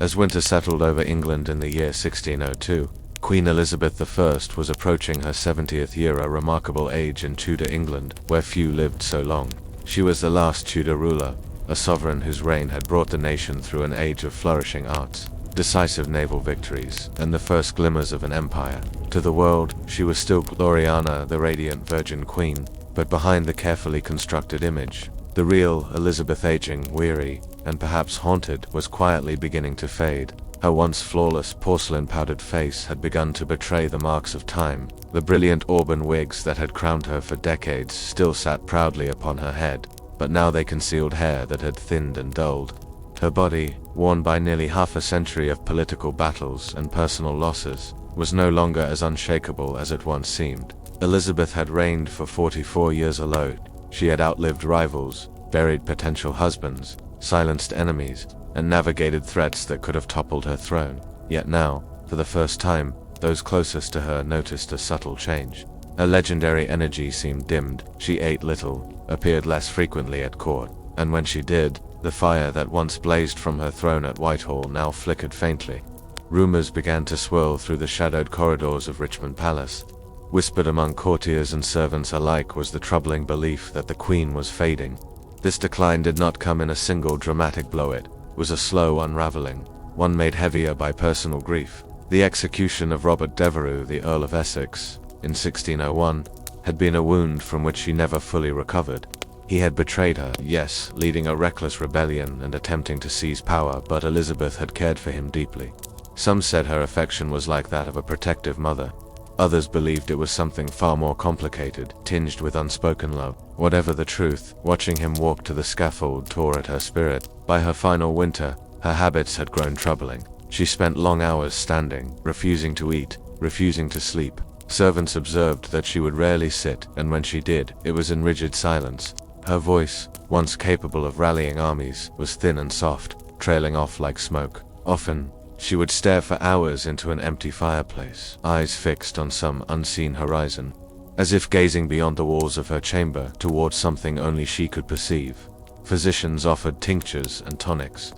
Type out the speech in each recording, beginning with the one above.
As winter settled over England in the year 1602, Queen Elizabeth I was approaching her 70th year, a remarkable age in Tudor England, where few lived so long. She was the last Tudor ruler, a sovereign whose reign had brought the nation through an age of flourishing arts, decisive naval victories, and the first glimmers of an empire. To the world, she was still Gloriana, the radiant Virgin Queen, but behind the carefully constructed image, the real Elizabeth, aging, weary, and perhaps haunted, was quietly beginning to fade. Her once flawless porcelain-powdered face had begun to betray the marks of time. The brilliant auburn wigs that had crowned her for decades still sat proudly upon her head, but now they concealed hair that had thinned and dulled. Her body, worn by nearly half a century of political battles and personal losses, was no longer as unshakable as it once seemed. Elizabeth had reigned for 44 years alone. She had outlived rivals, buried potential husbands, silenced enemies, and navigated threats that could have toppled her throne. Yet now, for the first time, those closest to her noticed a subtle change. Her legendary energy seemed dimmed. She ate little, appeared less frequently at court, and when she did, the fire that once blazed from her throne at Whitehall now flickered faintly. Rumors began to swirl through the shadowed corridors of Richmond Palace. Whispered among courtiers and servants alike was the troubling belief that the Queen was fading. This decline did not come in a single dramatic blow. It was a slow unraveling, one made heavier by personal grief. The execution of Robert Devereux, the Earl of Essex, in 1601, had been a wound from which she never fully recovered. He had betrayed her, yes, leading a reckless rebellion and attempting to seize power, but Elizabeth had cared for him deeply. Some said her affection was like that of a protective mother. Others believed it was something far more complicated, tinged with unspoken love. Whatever the truth, watching him walk to the scaffold tore at her spirit. By her final winter, her habits had grown troubling. She spent long hours standing, refusing to eat, refusing to sleep. Servants observed that she would rarely sit, and when she did, it was in rigid silence. Her voice, once capable of rallying armies, was thin and soft, trailing off like smoke. Often, she would stare for hours into an empty fireplace, eyes fixed on some unseen horizon, as if gazing beyond the walls of her chamber towards something only she could perceive. Physicians offered tinctures and tonics.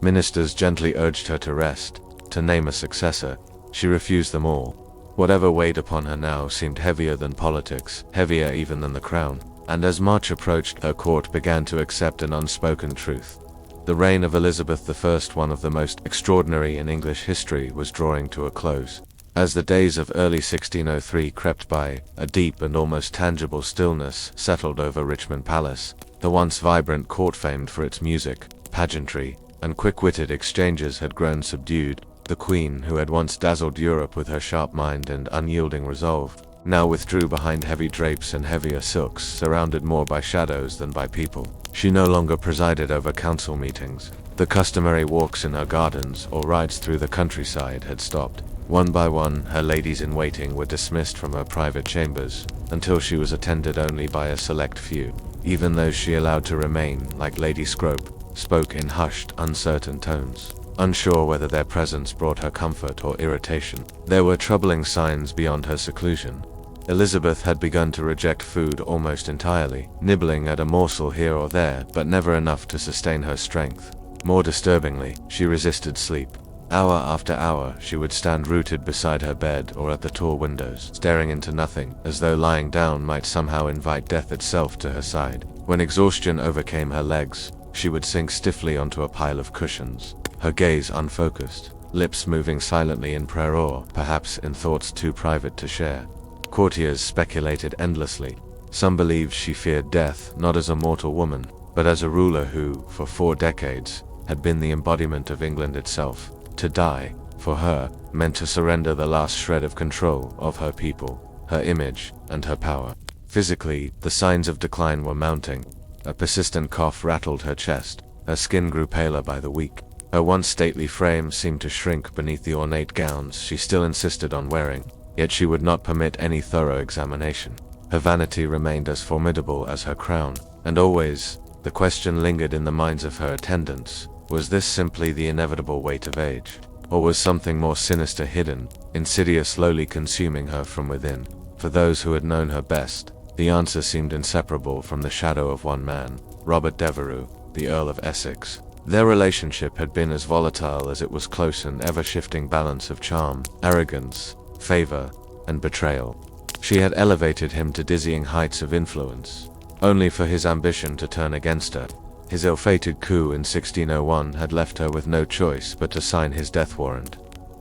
Ministers gently urged her to rest, to name a successor. She refused them all. Whatever weighed upon her now seemed heavier than politics, heavier even than the crown. And as March approached, her court began to accept an unspoken truth. The reign of Elizabeth I, one of the most extraordinary in English history, was drawing to a close. As the days of early 1603 crept by, a deep and almost tangible stillness settled over Richmond Palace. The once vibrant court, famed for its music, pageantry, and quick-witted exchanges, had grown subdued. The Queen, who had once dazzled Europe with her sharp mind and unyielding resolve, now withdrew behind heavy drapes and heavier silks, surrounded more by shadows than by people. She no longer presided over council meetings. The customary walks in her gardens or rides through the countryside had stopped. One by one, her ladies-in-waiting were dismissed from her private chambers, until she was attended only by a select few. Even those she allowed to remain, like Lady Scrope, spoke in hushed, uncertain tones, unsure whether their presence brought her comfort or irritation. There were troubling signs beyond her seclusion. Elizabeth had begun to reject food almost entirely, nibbling at a morsel here or there, but never enough to sustain her strength. More disturbingly, she resisted sleep. Hour after hour, she would stand rooted beside her bed or at the tall windows, staring into nothing, as though lying down might somehow invite death itself to her side. When exhaustion overcame her legs, she would sink stiffly onto a pile of cushions, her gaze unfocused, lips moving silently in prayer or, perhaps, in thoughts too private to share. Courtiers speculated endlessly. Some believed she feared death, not as a mortal woman, but as a ruler who, for 4 decades, had been the embodiment of England itself. To die, for her, meant to surrender the last shred of control of her people, her image, and her power. Physically, the signs of decline were mounting. A persistent cough rattled her chest. Her skin grew paler by the week. Her once stately frame seemed to shrink beneath the ornate gowns she still insisted on wearing. Yet she would not permit any thorough examination. Her vanity remained as formidable as her crown, and always, the question lingered in the minds of her attendants: was this simply the inevitable weight of age? Or was something more sinister hidden, insidious, slowly consuming her from within? For those who had known her best, the answer seemed inseparable from the shadow of one man: Robert Devereux, the Earl of Essex. Their relationship had been as volatile as it was close, an ever-shifting balance of charm, arrogance, favor, and betrayal. She had elevated him to dizzying heights of influence, only for his ambition to turn against her. His ill-fated coup in 1601 had left her with no choice but to sign his death warrant.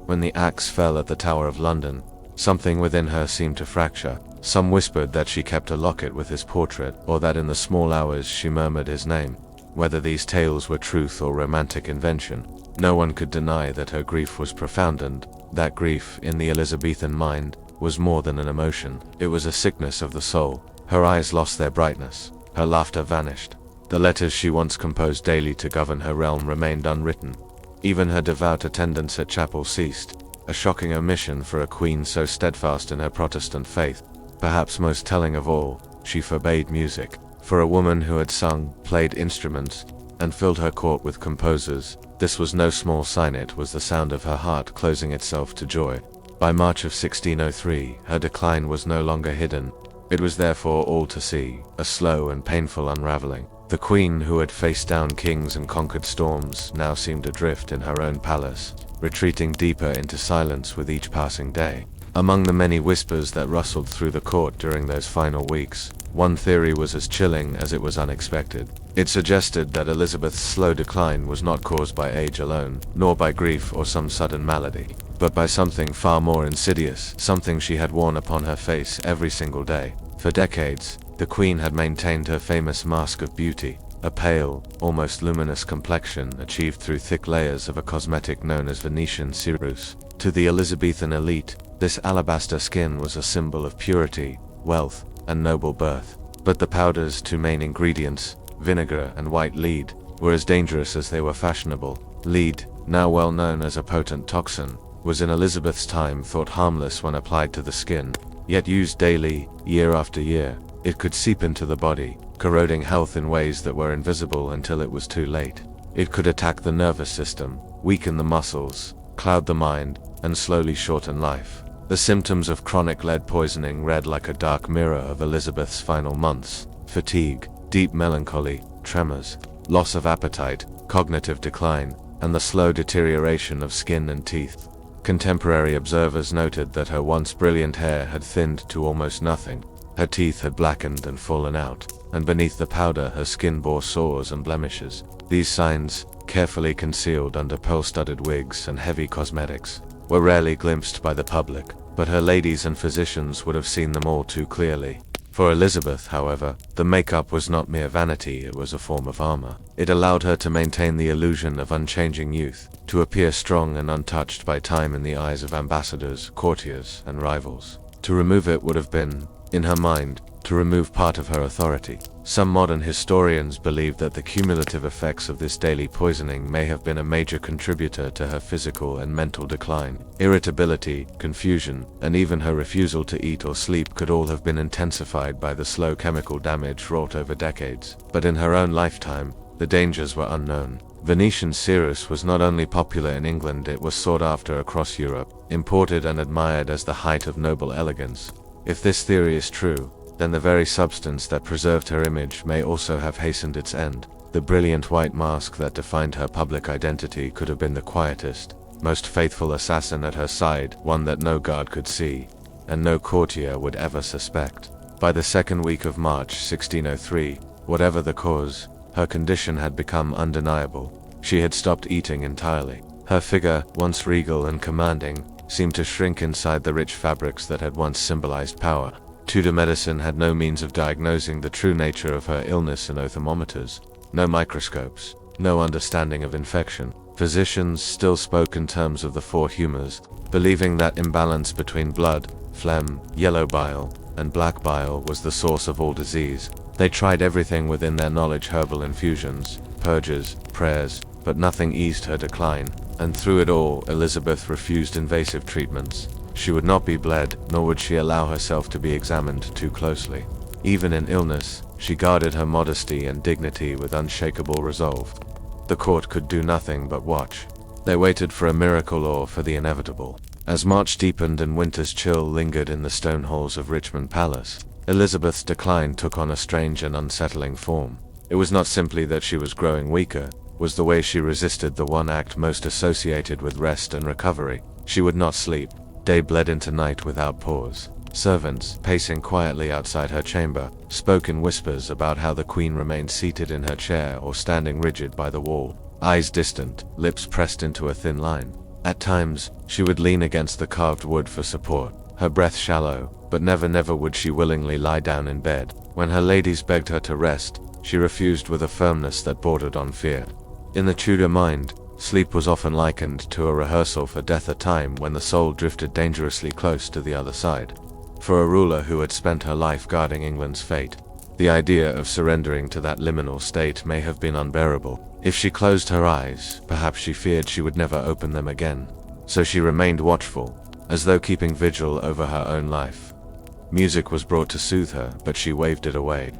When the axe fell at the Tower of London, something within her seemed to fracture. Some whispered that she kept a locket with his portrait, or that in the small hours she murmured his name. Whether these tales were truth or romantic invention, no one could deny that her grief was profound, and that grief, in the Elizabethan mind, was more than an emotion. It was a sickness of the soul. Her eyes lost their brightness. Her laughter vanished. The letters she once composed daily to govern her realm remained unwritten. Even her devout attendance at chapel ceased, a shocking omission for a queen so steadfast in her Protestant faith. Perhaps most telling of all, she forbade music. For a woman who had sung, played instruments, and filled her court with composers, this was no small sign. It was the sound of her heart closing itself to joy. By March of 1603, her decline was no longer hidden. It was therefore all to see, a slow and painful unraveling. The queen who had faced down kings and conquered storms now seemed adrift in her own palace, retreating deeper into silence with each passing day. Among the many whispers that rustled through the court during those final weeks, one theory was as chilling as it was unexpected. It suggested that Elizabeth's slow decline was not caused by age alone, nor by grief or some sudden malady, but by something far more insidious, something she had worn upon her face every single day. For decades, the queen had maintained her famous mask of beauty, a pale, almost luminous complexion achieved through thick layers of a cosmetic known as Venetian ceruse. To the Elizabethan elite, this alabaster skin was a symbol of purity, wealth, and noble birth. But the powder's two main ingredients, vinegar and white lead, were as dangerous as they were fashionable. Lead, now well known as a potent toxin, was in Elizabeth's time thought harmless when applied to the skin, yet used daily, year after year, it could seep into the body, corroding health in ways that were invisible until it was too late. It could attack the nervous system, weaken the muscles, cloud the mind, and slowly shorten life. The symptoms of chronic lead poisoning read like a dark mirror of Elizabeth's final months: fatigue, deep melancholy, tremors, loss of appetite, cognitive decline, and the slow deterioration of skin and teeth. Contemporary observers noted that her once brilliant hair had thinned to almost nothing, her teeth had blackened and fallen out, and beneath the powder her skin bore sores and blemishes. These signs, carefully concealed under pearl-studded wigs and heavy cosmetics, were rarely glimpsed by the public, but her ladies and physicians would have seen them all too clearly. For Elizabeth, however, the makeup was not mere vanity, it was a form of armor. It allowed her to maintain the illusion of unchanging youth, to appear strong and untouched by time in the eyes of ambassadors, courtiers, and rivals. To remove it would have been, in her mind, to remove part of her authority. Some modern historians believe that the cumulative effects of this daily poisoning may have been a major contributor to her physical and mental decline. Irritability, confusion, and even her refusal to eat or sleep could all have been intensified by the slow chemical damage wrought over decades. But in her own lifetime, the dangers were unknown. Venetian ceruse was not only popular in England, it was sought after across Europe, imported and admired as the height of noble elegance. If this theory is true, then the very substance that preserved her image may also have hastened its end. The brilliant white mask that defined her public identity could have been the quietest, most faithful assassin at her side, one that no guard could see, and no courtier would ever suspect. By the second week of March 1603, whatever the cause, her condition had become undeniable. She had stopped eating entirely. Her figure, once regal and commanding, seemed to shrink inside the rich fabrics that had once symbolized power. Tudor medicine had no means of diagnosing the true nature of her illness, and no thermometers, no microscopes, no understanding of infection. Physicians still spoke in terms of the four humors, believing that imbalance between blood, phlegm, yellow bile, and black bile was the source of all disease. They tried everything within their knowledge: herbal infusions, purges, prayers, but nothing eased her decline. And through it all, Elizabeth refused invasive treatments. She would not be bled, nor would she allow herself to be examined too closely. Even in illness, she guarded her modesty and dignity with unshakable resolve. The court could do nothing but watch. They waited for a miracle or for the inevitable. As March deepened and winter's chill lingered in the stone halls of Richmond Palace, Elizabeth's decline took on a strange and unsettling form. It was not simply that she was growing weaker, was the way she resisted the one act most associated with rest and recovery. She would not sleep. Day bled into night without pause. Servants, pacing quietly outside her chamber, spoke in whispers about how the queen remained seated in her chair or standing rigid by the wall, eyes distant, lips pressed into a thin line. At times, she would lean against the carved wood for support, her breath shallow, but never would she willingly lie down in bed. When her ladies begged her to rest, she refused with a firmness that bordered on fear. In the Tudor mind, sleep was often likened to a rehearsal for death, a time when the soul drifted dangerously close to the other side. For a ruler who had spent her life guarding England's fate, the idea of surrendering to that liminal state may have been unbearable. If she closed her eyes, perhaps she feared she would never open them again. So she remained watchful, as though keeping vigil over her own life. Music was brought to soothe her, but she waved it away.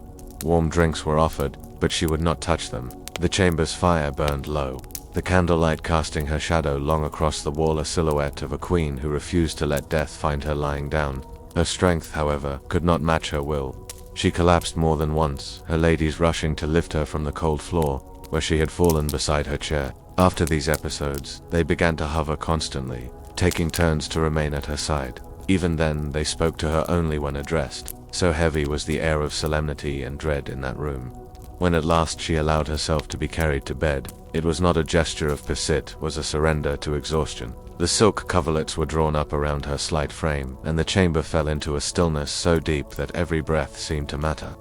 Warm drinks were offered, but she would not touch them. The chamber's fire burned low, the candlelight casting her shadow long across the wall, a silhouette of a queen who refused to let death find her lying down. Her strength, however, could not match her will. She collapsed more than once, her ladies rushing to lift her from the cold floor, where she had fallen beside her chair. After these episodes, they began to hover constantly, taking turns to remain at her side. Even then, they spoke to her only when addressed, so heavy was the air of solemnity and dread in that room. When at last she allowed herself to be carried to bed, it was not a gesture of pity, it was a surrender to exhaustion. The silk coverlets were drawn up around her slight frame, and the chamber fell into a stillness so deep that every breath seemed to matter.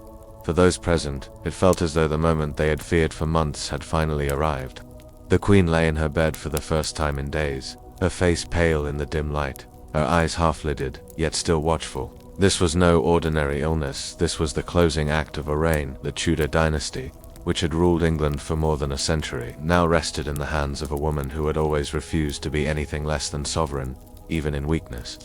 For those present, it felt as though the moment they had feared for months had finally arrived. The queen lay in her bed for the first time in days, her face pale in the dim light, her eyes half-lidded, yet still watchful. This was no ordinary illness, this was the closing act of a reign. The Tudor dynasty, which had ruled England for more than a century, now rested in the hands of a woman who had always refused to be anything less than sovereign, even in weakness.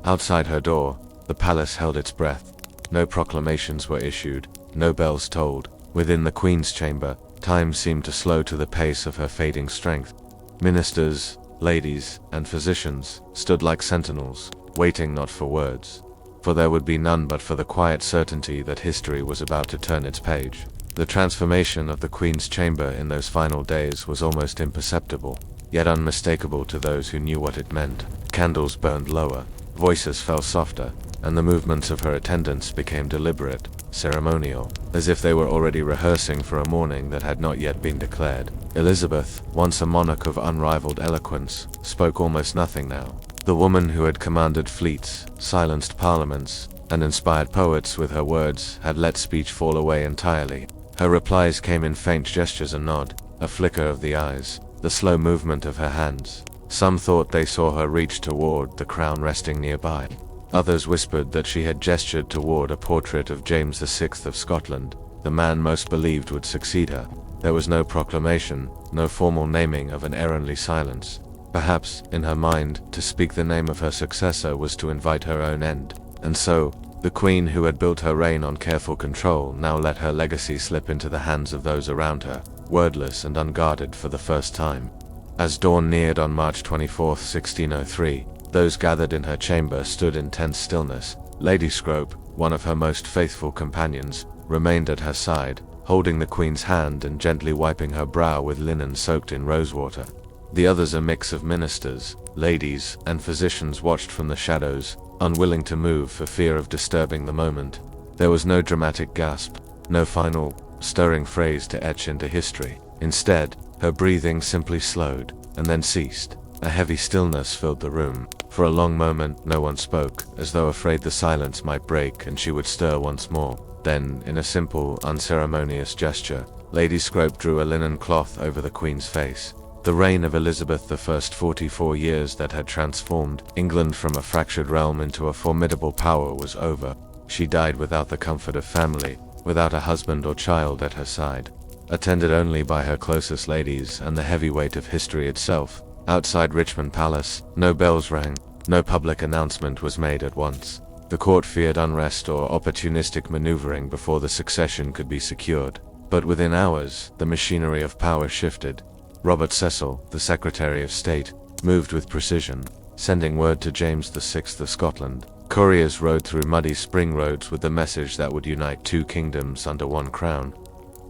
Outside her door, the palace held its breath. No proclamations were issued, no bells tolled. Within the queen's chamber, time seemed to slow to the pace of her fading strength. Ministers, ladies, and physicians stood like sentinels, waiting not for words, for there would be none, but for the quiet certainty that history was about to turn its page. The transformation of the Queen's chamber in those final days was almost imperceptible, yet unmistakable to those who knew what it meant. Candles burned lower, voices fell softer, and the movements of her attendants became deliberate, ceremonial, as if they were already rehearsing for a morning that had not yet been declared. Elizabeth, once a monarch of unrivaled eloquence, spoke almost nothing now. The woman who had commanded fleets, silenced parliaments, and inspired poets with her words had let speech fall away entirely. Her replies came in faint gestures, a nod, a flicker of the eyes, the slow movement of her hands. Some thought they saw her reach toward the crown resting nearby. Others whispered that she had gestured toward a portrait of James VI of Scotland, the man most believed would succeed her. There was no proclamation, no formal naming of an errantly silence. Perhaps, in her mind, to speak the name of her successor was to invite her own end. And so, the queen who had built her reign on careful control now let her legacy slip into the hands of those around her, wordless and unguarded for the first time. As dawn neared on March 24, 1603, those gathered in her chamber stood in tense stillness. Lady Scrope, one of her most faithful companions, remained at her side, holding the queen's hand and gently wiping her brow with linen soaked in rosewater. The others, a mix of ministers, ladies, and physicians, watched from the shadows, unwilling to move for fear of disturbing the moment. There was no dramatic gasp, no final, stirring phrase to etch into history. Instead, her breathing simply slowed, and then ceased. A heavy stillness filled the room. For a long moment, no one spoke, as though afraid the silence might break and she would stir once more. Then, in a simple, unceremonious gesture, Lady Scrope drew a linen cloth over the Queen's face. The reign of Elizabeth I, 44 years that had transformed England from a fractured realm into a formidable power, was over. She died without the comfort of family, without a husband or child at her side, attended only by her closest ladies and the heavy weight of history itself. Outside Richmond Palace, no bells rang, no public announcement was made at once. The court feared unrest or opportunistic maneuvering before the succession could be secured. But within hours, the machinery of power shifted. Robert Cecil, the Secretary of State, moved with precision, sending word to James VI of Scotland. Couriers rode through muddy spring roads with the message that would unite two kingdoms under one crown.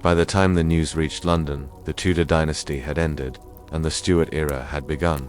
By the time the news reached London, the Tudor dynasty had ended, and the Stuart era had begun.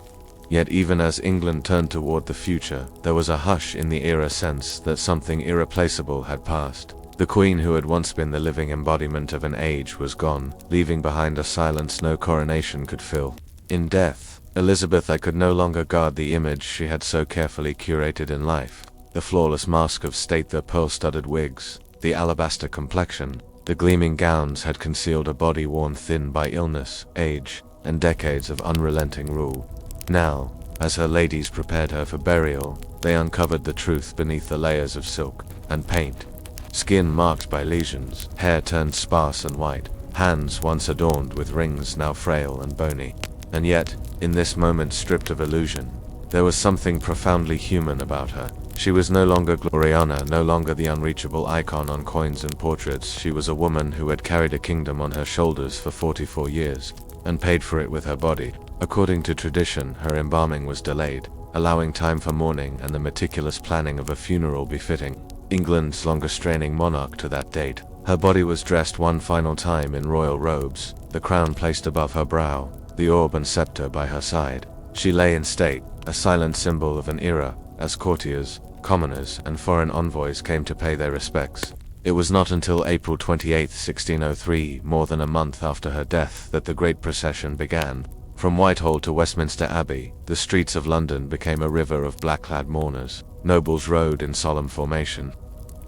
Yet even as England turned toward the future, there was a hush in the era sense that something irreplaceable had passed. The Queen who had once been the living embodiment of an age was gone, leaving behind a silence no coronation could fill. In death, Elizabeth I could no longer guard the image she had so carefully curated in life. The flawless mask of state, the pearl-studded wigs, the alabaster complexion, the gleaming gowns had concealed a body worn thin by illness, age, and decades of unrelenting rule. Now, as her ladies prepared her for burial, they uncovered the truth beneath the layers of silk and paint. Skin marked by lesions, hair turned sparse and white, hands once adorned with rings now frail and bony. And yet, in this moment stripped of illusion, there was something profoundly human about her. She was no longer Gloriana, no longer the unreachable icon on coins and portraits. She was a woman who had carried a kingdom on her shoulders for 44 years, and paid for it with her body. According to tradition, her embalming was delayed, allowing time for mourning and the meticulous planning of a funeral befitting England's longest-reigning monarch to that date. Her body was dressed one final time in royal robes, the crown placed above her brow, the orb and scepter by her side. She lay in state, a silent symbol of an era, as courtiers, commoners, and foreign envoys came to pay their respects. It was not until April 28, 1603, more than a month after her death, that the great procession began. From Whitehall to Westminster Abbey, the streets of London became a river of black-clad mourners. Nobles rode in solemn formation.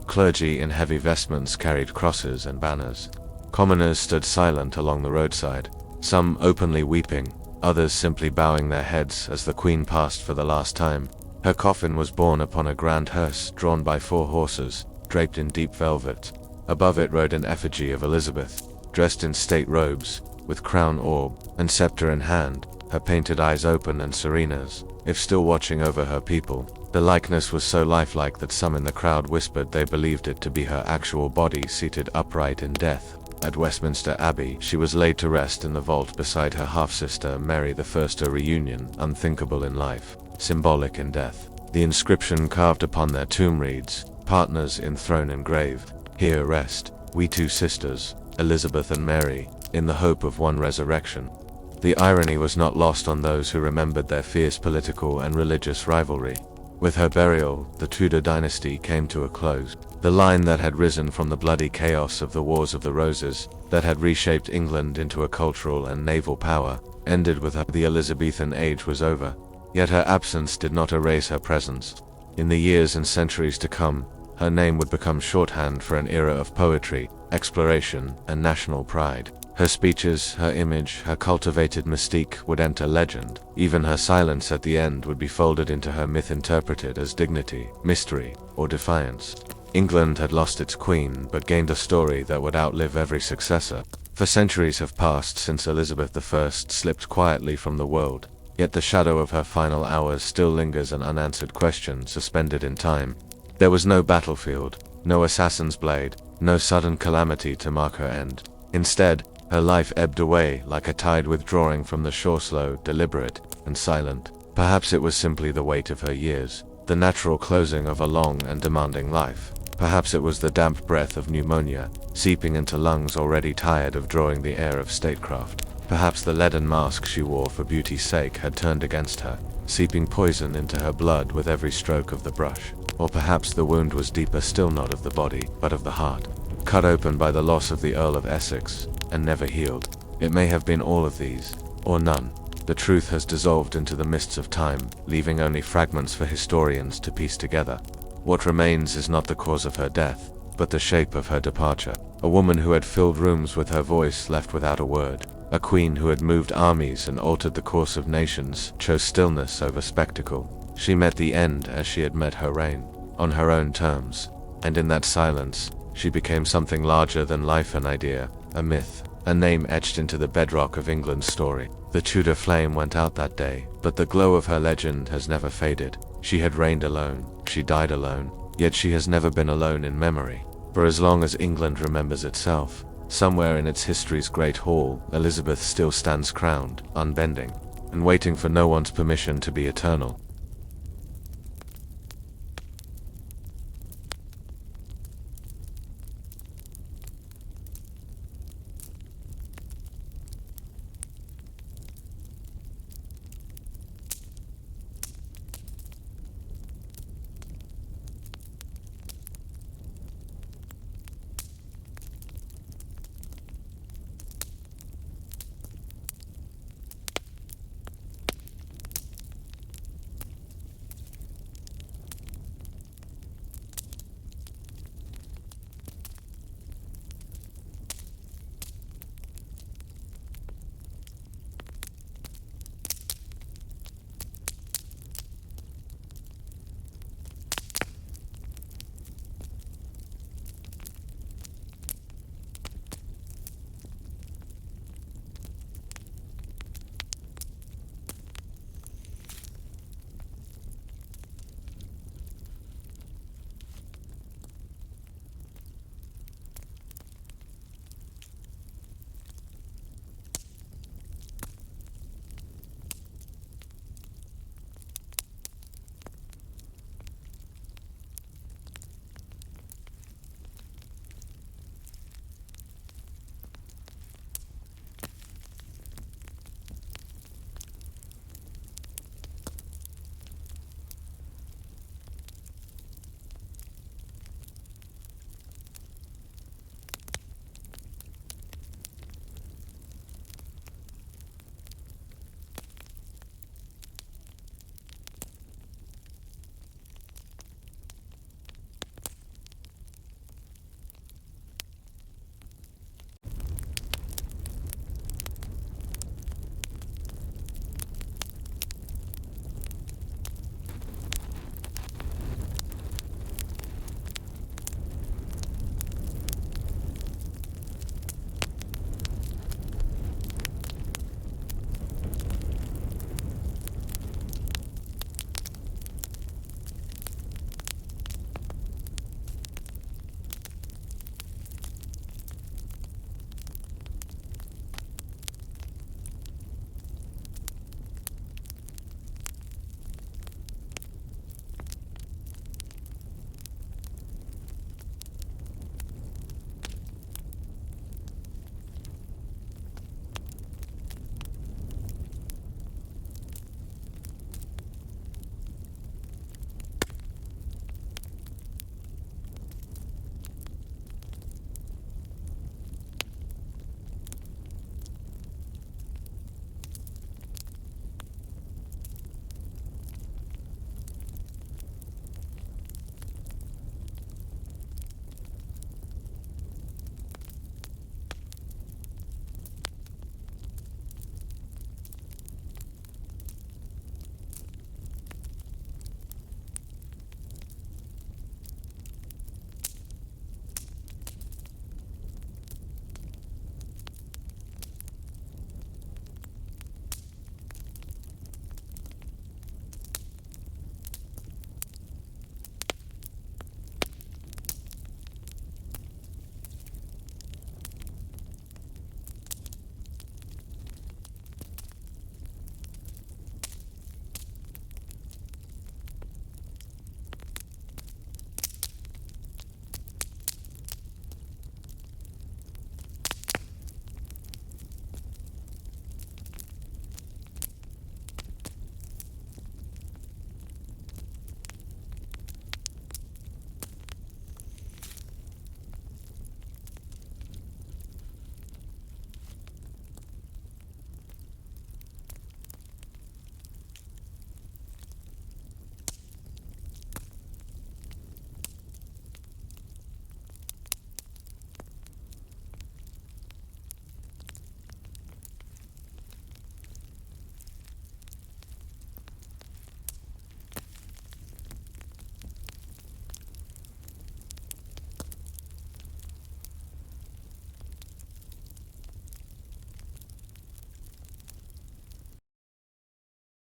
Clergy in heavy vestments carried crosses and banners. Commoners stood silent along the roadside, some openly weeping, others simply bowing their heads as the Queen passed for the last time. Her coffin was borne upon a grand hearse drawn by 4 horses, draped in deep velvet. Above it rode an effigy of Elizabeth, dressed in state robes, with crown orb and scepter in hand, her painted eyes open and serene as if still watching over her people. The likeness was so lifelike that some in the crowd whispered they believed it to be her actual body seated upright in death. At Westminster Abbey, she was laid to rest in the vault beside her half-sister Mary I. A reunion unthinkable in life, symbolic in death. The inscription carved upon their tomb reads, "Partners in throne and grave, here rest, we 2 sisters, Elizabeth and Mary, in the hope of one resurrection." The irony was not lost on those who remembered their fierce political and religious rivalry. With her burial, the Tudor dynasty came to a close. The line that had risen from the bloody chaos of the Wars of the Roses, that had reshaped England into a cultural and naval power, ended with her. The Elizabethan age was over. Yet her absence did not erase her presence. In the years and centuries to come, her name would become shorthand for an era of poetry, exploration, and national pride. Her speeches, her image, her cultivated mystique would enter legend. Even her silence at the end would be folded into her myth, interpreted as dignity, mystery, or defiance. England had lost its queen, but gained a story that would outlive every successor. For centuries have passed since Elizabeth I slipped quietly from the world, yet the shadow of her final hours still lingers, an unanswered question suspended in time. There was no battlefield, no assassin's blade, no sudden calamity to mark her end. Instead, her life ebbed away like a tide withdrawing from the shore, slow, deliberate, and silent. Perhaps it was simply the weight of her years, the natural closing of a long and demanding life. Perhaps it was the damp breath of pneumonia, seeping into lungs already tired of drawing the air of statecraft. Perhaps the leaden mask she wore for beauty's sake had turned against her, seeping poison into her blood with every stroke of the brush. Or perhaps the wound was deeper still, not of the body, but of the heart, cut open by the loss of the Earl of Essex, and never healed. It may have been all of these, or none. The truth has dissolved into the mists of time, leaving only fragments for historians to piece together. What remains is not the cause of her death, but the shape of her departure. A woman who had filled rooms with her voice left without a word. A queen who had moved armies and altered the course of nations chose stillness over spectacle. She met the end as she had met her reign, on her own terms, and in that silence, she became something larger than life, an idea, a myth, a name etched into the bedrock of England's story. The Tudor flame went out that day, but the glow of her legend has never faded. She had reigned alone, she died alone, yet she has never been alone in memory. For as long as England remembers itself, somewhere in its history's great hall, Elizabeth still stands crowned, unbending, and waiting for no one's permission to be eternal.